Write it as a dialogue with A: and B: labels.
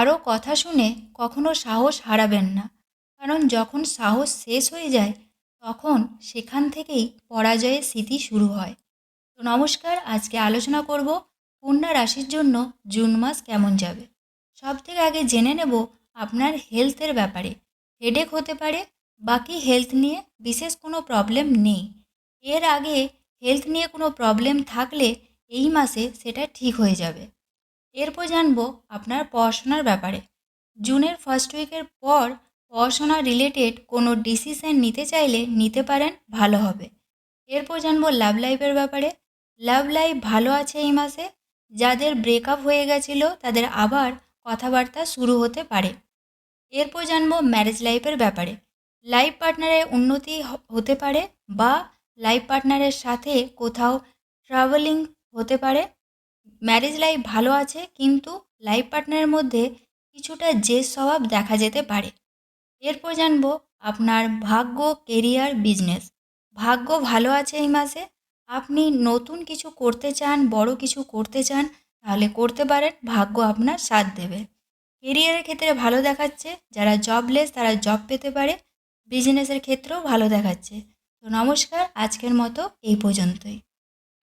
A: কারো কথা শুনে কখনো সাহস হারাবেন না, কারণ যখন সাহস শেষ হয়ে যায় তখন সেখান থেকেই পরাজয়ের স্মৃতি শুরু হয়। তো নমস্কার, আজকে আলোচনা করব কন্যা রাশির জন্য জুন মাস কেমন যাবে। সব থেকে আগে জেনে নেব আপনার হেলথের ব্যাপারে। হেডেক হতে পারে, বাকি হেলথ নিয়ে বিশেষ কোনো প্রবলেম নেই। এর আগে হেলথ নিয়ে কোনো প্রবলেম থাকলে এই মাসে সেটা ঠিক হয়ে যাবে। এরপর জানবো আপনার পড়াশোনার ব্যাপারে। জুনের ফার্স্ট উইকের পর পড়াশোনা রিলেটেড কোনো ডিসিশন নিতে চাইলে নিতে পারেন, ভালো হবে। এরপর জানবো লাভ লাইফের ব্যাপারে। লাভ লাইফ ভালো আছে এই মাসে। যাদের ব্রেকআপ হয়ে গেছিলো তাদের আবার কথাবার্তা শুরু হতে পারে। এরপর জানবো ম্যারেজ লাইফের ব্যাপারে। লাইফ পার্টনারের উন্নতি হতে পারে, বা লাইফ পার্টনারের সাথে কোথাও ট্রাভেলিং হতে পারে। ম্যারেজ লাইফ ভালো আছে, কিন্তু লাইফ পার্টনারের মধ্যে কিছুটা জেদ স্বভাব দেখা যেতে পারে। এরপর জানবো আপনার ভাগ্য, কেরিয়ার, বিজনেস। ভাগ্য ভালো আছে এই মাসে। আপনি নতুন কিছু করতে চান, বড় কিছু করতে চান, তাহলে করতে পারেন, ভাগ্য আপনার সাথ দেবে। কেরিয়ারের ক্ষেত্রে ভালো দেখাচ্ছে, যারা জবলেস তারা জব পেতে পারে। বিজনেসের ক্ষেত্রেও ভালো দেখাচ্ছে। তো নমস্কার, আজকের মতো এই পর্যন্তই।